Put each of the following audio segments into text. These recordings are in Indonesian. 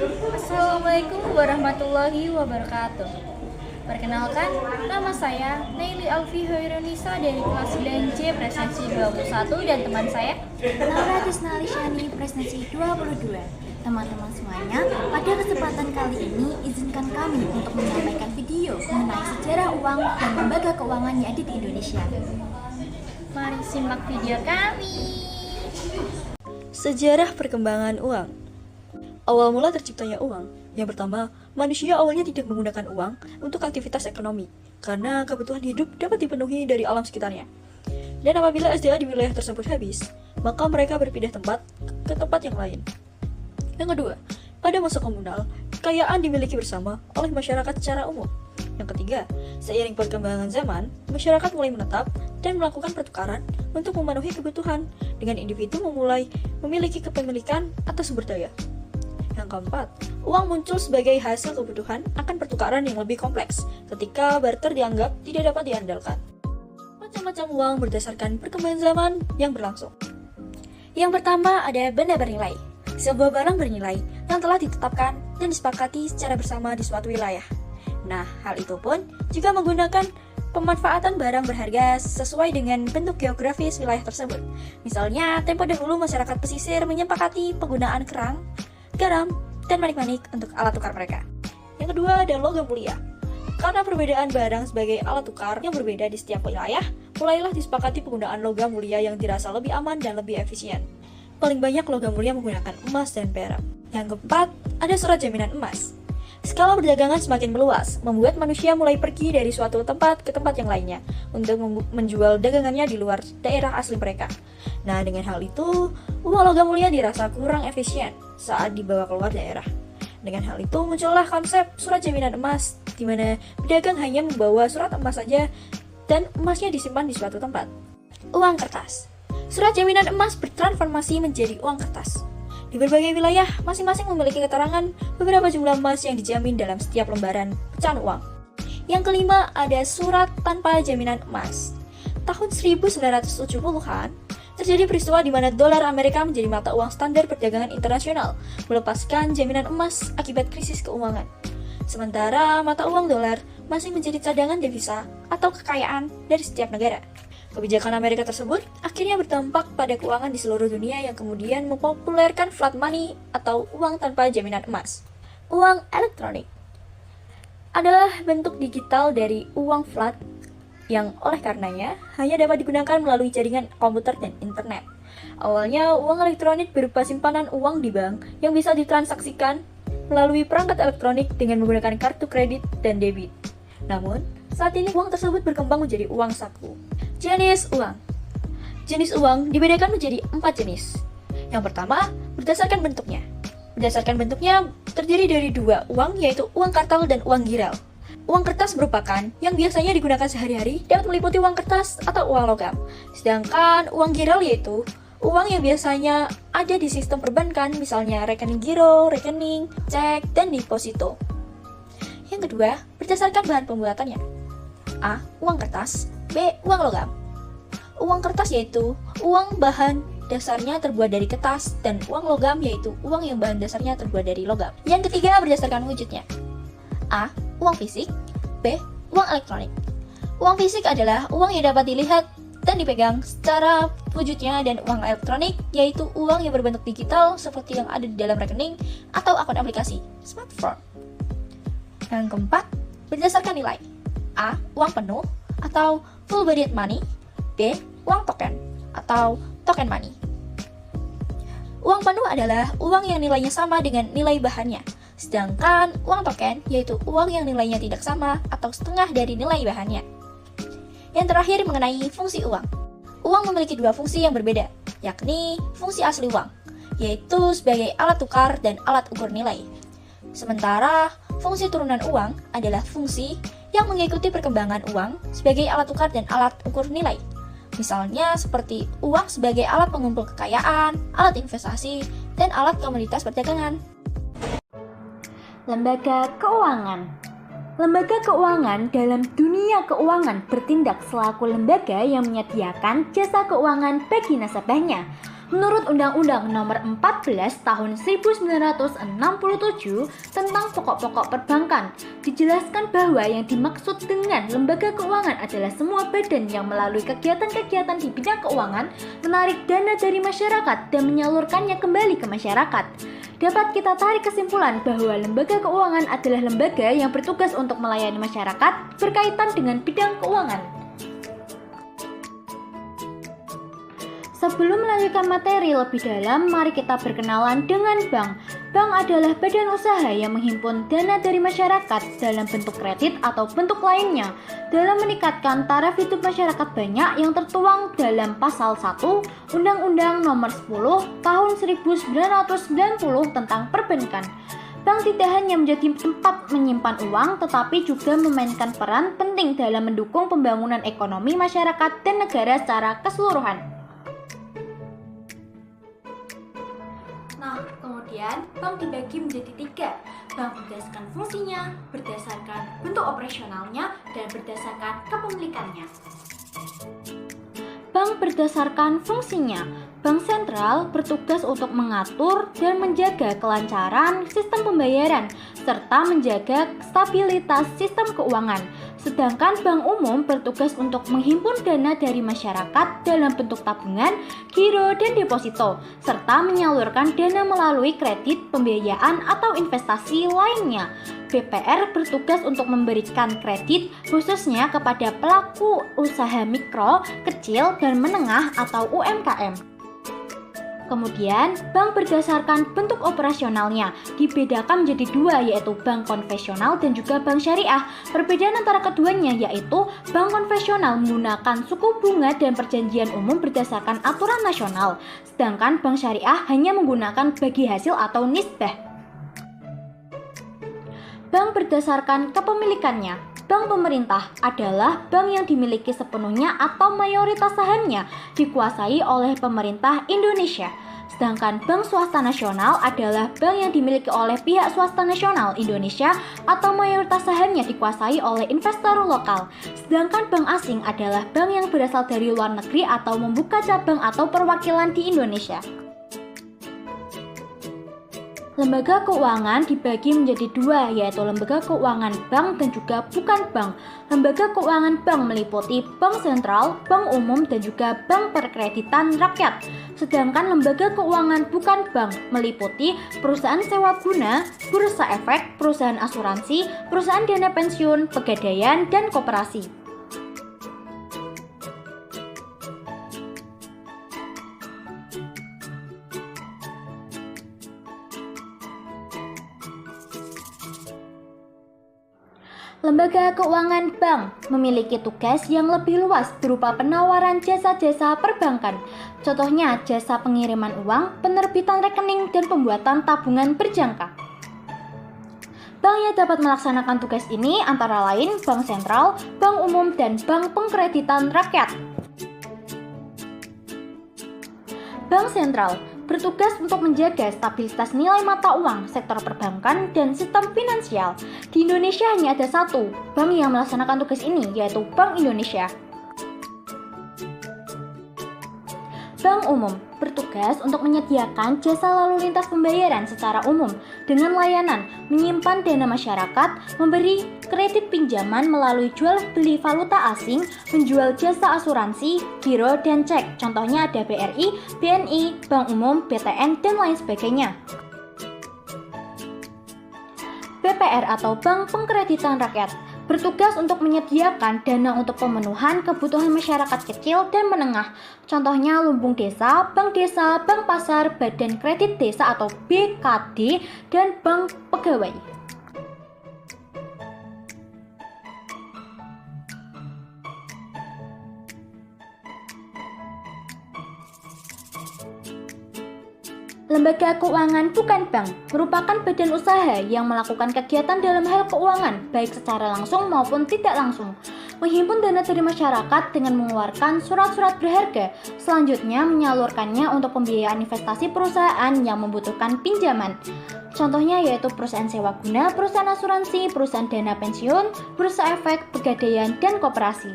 Assalamualaikum warahmatullahi wabarakatuh. Perkenalkan, nama saya Naili Alfi Hoirunisa dari kelas 9C Presensi 21 dan teman saya Laura Tisna Lisyani, Prestasi 22. Teman-teman semuanya, pada kesempatan kali ini izinkan kami untuk menyampaikan video mengenai sejarah uang dan lembaga keuangan yang ada di Indonesia. Mari simak video kami. Sejarah perkembangan uang. Awal mula terciptanya uang. Yang pertama, manusia awalnya tidak menggunakan uang untuk aktivitas ekonomi, karena kebutuhan hidup dapat dipenuhi dari alam sekitarnya. Dan apabila SDA di wilayah tersebut habis, maka mereka berpindah tempat ke tempat yang lain. Yang kedua, pada masa komunal, kekayaan dimiliki bersama oleh masyarakat secara umum. Yang ketiga, seiring perkembangan zaman, masyarakat mulai menetap dan melakukan pertukaran untuk memenuhi kebutuhan, dengan individu memulai memiliki kepemilikan atas sumber daya. Yang keempat, uang muncul sebagai hasil kebutuhan akan pertukaran yang lebih kompleks ketika barter dianggap tidak dapat diandalkan. Macam-macam uang berdasarkan perkembangan zaman yang berlangsung. Yang pertama ada benda bernilai, sebuah barang bernilai yang telah ditetapkan dan disepakati secara bersama di suatu wilayah. Nah, hal itu pun juga menggunakan pemanfaatan barang berharga sesuai dengan bentuk geografis wilayah tersebut. Misalnya, tempo dahulu masyarakat pesisir menyepakati penggunaan kerang, garam, dan manik-manik untuk alat tukar mereka. Yang kedua ada logam mulia. Karena perbedaan barang sebagai alat tukar yang berbeda di setiap wilayah, mulailah disepakati penggunaan logam mulia yang dirasa lebih aman dan lebih efisien. Paling banyak logam mulia menggunakan emas dan perak. Yang keempat, ada surat jaminan emas. Skala perdagangan semakin meluas, membuat manusia mulai pergi dari suatu tempat ke tempat yang lainnya untuk menjual dagangannya di luar daerah asli mereka. Nah, dengan hal itu, uang logam mulia dirasa kurang efisien saat dibawa keluar daerah. Dengan hal itu, muncullah konsep surat jaminan emas, di mana pedagang hanya membawa surat emas saja dan emasnya disimpan di suatu tempat. Uang kertas. Surat jaminan emas bertransformasi menjadi uang kertas. Di berbagai wilayah, masing-masing memiliki keterangan beberapa jumlah emas yang dijamin dalam setiap lembaran pecahan uang. Yang kelima, ada surat tanpa jaminan emas. Tahun 1970-an, terjadi peristiwa di mana dolar Amerika menjadi mata uang standar perdagangan internasional, melepaskan jaminan emas akibat krisis keuangan. Sementara mata uang dolar masih menjadi cadangan devisa atau kekayaan dari setiap negara. Kebijakan Amerika tersebut akhirnya berdampak pada keuangan di seluruh dunia yang kemudian mempopulerkan flat money atau uang tanpa jaminan emas. Uang elektronik adalah bentuk digital dari uang flat yang oleh karenanya hanya dapat digunakan melalui jaringan komputer dan internet. Awalnya, uang elektronik berupa simpanan uang di bank yang bisa ditransaksikan melalui perangkat elektronik dengan menggunakan kartu kredit dan debit. Namun, saat ini uang tersebut berkembang menjadi uang saku. Jenis uang. Jenis uang dibedakan menjadi 4 jenis. Yang pertama, berdasarkan bentuknya. Berdasarkan bentuknya terdiri dari 2 uang, yaitu uang kartal dan uang giral. Uang kertas merupakan yang biasanya digunakan sehari-hari, dapat meliputi uang kertas atau uang logam. Sedangkan uang giral yaitu uang yang biasanya ada di sistem perbankan, misalnya rekening giro, rekening, cek, dan deposito. Yang kedua, berdasarkan bahan pembuatannya. A. Uang kertas. B. Uang logam. Uang kertas yaitu uang bahan dasarnya terbuat dari kertas, dan uang logam yaitu uang yang bahan dasarnya terbuat dari logam. Yang ketiga, berdasarkan wujudnya. A. Uang fisik. B. Uang elektronik. Uang fisik adalah uang yang dapat dilihat dan dipegang secara wujudnya, dan uang elektronik yaitu uang yang berbentuk digital seperti yang ada di dalam rekening atau akun aplikasi smartphone. Yang keempat, berdasarkan nilai. A. Uang penuh atau full bodied money. B. Uang token atau token money. Uang penuh adalah uang yang nilainya sama dengan nilai bahannya. Sedangkan uang token yaitu uang yang nilainya tidak sama atau setengah dari nilai bahannya. Yang terakhir mengenai fungsi uang. Uang memiliki 2 fungsi yang berbeda, yakni fungsi asli uang, yaitu sebagai alat tukar dan alat ukur nilai. Sementara fungsi turunan uang adalah fungsi yang mengikuti perkembangan uang sebagai alat tukar dan alat ukur nilai. Misalnya seperti uang sebagai alat pengumpul kekayaan, alat investasi, dan alat komoditas perdagangan. Lembaga keuangan. Lembaga keuangan dalam dunia keuangan bertindak selaku lembaga yang menyediakan jasa keuangan bagi nasabahnya. Menurut Undang-Undang Nomor 14 Tahun 1967 tentang pokok-pokok perbankan, dijelaskan bahwa yang dimaksud dengan lembaga keuangan adalah semua badan yang melalui kegiatan-kegiatan di bidang keuangan menarik dana dari masyarakat dan menyalurkannya kembali ke masyarakat. Dapat kita tarik kesimpulan bahwa lembaga keuangan adalah lembaga yang bertugas untuk melayani masyarakat berkaitan dengan bidang keuangan. Sebelum melanjutkan materi lebih dalam, mari kita berkenalan dengan bank. Bank adalah badan usaha yang menghimpun dana dari masyarakat dalam bentuk kredit atau bentuk lainnya dalam meningkatkan taraf hidup masyarakat banyak yang tertuang dalam Pasal 1 Undang-Undang Nomor 10 Tahun 1990 tentang Perbankan. Bank tidak hanya menjadi tempat menyimpan uang, tetapi juga memainkan peran penting dalam mendukung pembangunan ekonomi masyarakat dan negara secara keseluruhan. Nah, kemudian bank dibagi menjadi 3. Bank berdasarkan fungsinya, berdasarkan bentuk operasionalnya, dan berdasarkan kepemilikannya. Bank berdasarkan fungsinya. Bank sentral bertugas untuk mengatur dan menjaga kelancaran sistem pembayaran serta menjaga stabilitas sistem keuangan. Sedangkan bank umum bertugas untuk menghimpun dana dari masyarakat dalam bentuk tabungan, giro, dan deposito serta menyalurkan dana melalui kredit, pembiayaan, atau investasi lainnya. BPR bertugas untuk memberikan kredit khususnya kepada pelaku usaha mikro, kecil, dan menengah atau UMKM. Kemudian, bank berdasarkan bentuk operasionalnya dibedakan menjadi 2, yaitu bank konvensional dan juga bank syariah. Perbedaan antara keduanya yaitu bank konvensional menggunakan suku bunga dan perjanjian umum berdasarkan aturan nasional, sedangkan bank syariah hanya menggunakan bagi hasil atau nisbah. Bank berdasarkan kepemilikannya. Bank pemerintah adalah bank yang dimiliki sepenuhnya atau mayoritas sahamnya dikuasai oleh pemerintah Indonesia. Sedangkan bank swasta nasional adalah bank yang dimiliki oleh pihak swasta nasional Indonesia atau mayoritas sahamnya dikuasai oleh investor lokal. Sedangkan bank asing adalah bank yang berasal dari luar negeri atau membuka cabang atau perwakilan di Indonesia. Lembaga keuangan dibagi menjadi 2, yaitu lembaga keuangan bank dan juga bukan bank. Lembaga keuangan bank meliputi bank sentral, bank umum, dan juga bank perkreditan rakyat. Sedangkan lembaga keuangan bukan bank meliputi perusahaan sewa guna, bursa efek, perusahaan asuransi, perusahaan dana pensiun, pegadaian, dan koperasi. Lembaga keuangan bank memiliki tugas yang lebih luas berupa penawaran jasa-jasa perbankan. Contohnya jasa pengiriman uang, penerbitan rekening, dan pembuatan tabungan berjangka. Bank yang dapat melaksanakan tugas ini antara lain bank sentral, bank umum, dan bank pengkreditan rakyat. Bank sentral bertugas untuk menjaga stabilitas nilai mata uang, sektor perbankan, dan sistem finansial. Di Indonesia hanya ada 1 bank yang melaksanakan tugas ini, yaitu Bank Indonesia. Bank umum bertugas untuk menyediakan jasa lalu lintas pembayaran secara umum dengan layanan menyimpan dana masyarakat, memberi kredit pinjaman melalui jual beli valuta asing, menjual jasa asuransi, giro, dan cek. Contohnya ada BRI, BNI, Bank Umum, BTN, dan lain sebagainya. BPR atau Bank Pengkreditan Rakyat bertugas untuk menyediakan dana untuk pemenuhan kebutuhan masyarakat kecil dan menengah. Contohnya Lumbung Desa, Bank Desa, Bank Pasar, Badan Kredit Desa atau BKD, dan Bank Pegawai. Lembaga keuangan bukan bank merupakan badan usaha yang melakukan kegiatan dalam hal keuangan, baik secara langsung maupun tidak langsung. Menghimpun dana dari masyarakat dengan mengeluarkan surat-surat berharga, selanjutnya menyalurkannya untuk pembiayaan investasi perusahaan yang membutuhkan pinjaman. Contohnya yaitu perusahaan sewa guna, perusahaan asuransi, perusahaan dana pensiun, bursa efek, pegadaian, dan koperasi.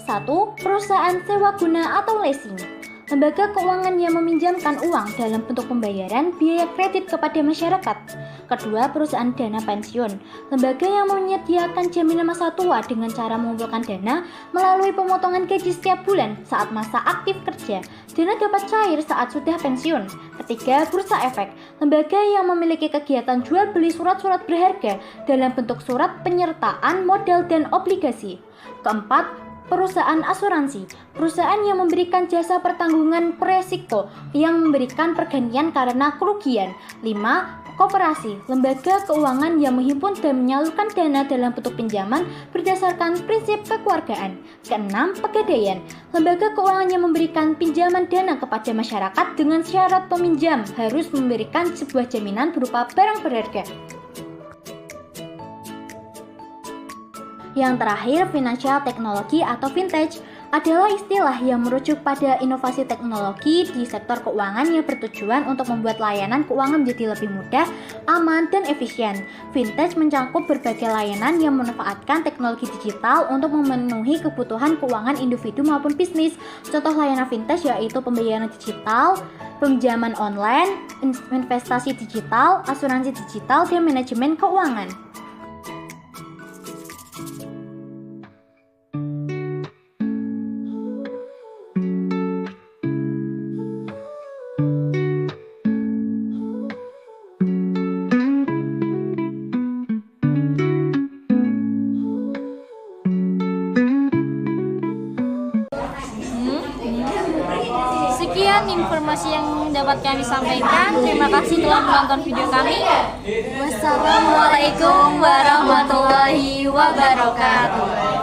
1. Perusahaan sewa guna atau leasing. lembaga keuangan yang meminjamkan uang dalam bentuk pembayaran biaya kredit kepada masyarakat. Kedua, perusahaan dana pensiun, lembaga yang menyediakan jaminan masa tua dengan cara mengumpulkan dana melalui pemotongan gaji setiap bulan saat masa aktif kerja. Dana dapat cair saat sudah pensiun. Ketiga, bursa efek, lembaga yang memiliki kegiatan jual beli surat-surat berharga dalam bentuk surat penyertaan modal dan obligasi. Keempat, perusahaan asuransi, perusahaan yang memberikan jasa pertanggungan resiko yang memberikan pergantian karena kerugian. 5. Koperasi, lembaga keuangan yang menghimpun dan menyalurkan dana dalam bentuk pinjaman berdasarkan prinsip kekeluargaan. Keenam, pegadaian, lembaga keuangan yang memberikan pinjaman dana kepada masyarakat dengan syarat peminjam harus memberikan sebuah jaminan berupa barang berharga. Yang terakhir, financial technology atau vintage adalah istilah yang merujuk pada inovasi teknologi di sektor keuangan yang bertujuan untuk membuat layanan keuangan menjadi lebih mudah, aman, dan efisien. Vintage mencakup berbagai layanan yang memanfaatkan teknologi digital untuk memenuhi kebutuhan keuangan individu maupun bisnis. Contoh layanan vintage yaitu pembayaran digital, pinjaman online, investasi digital, asuransi digital, dan manajemen keuangan. Sekian informasi yang dapat kami sampaikan. Terima kasih telah menonton video kami. Wassalamualaikum warahmatullahi wabarakatuh.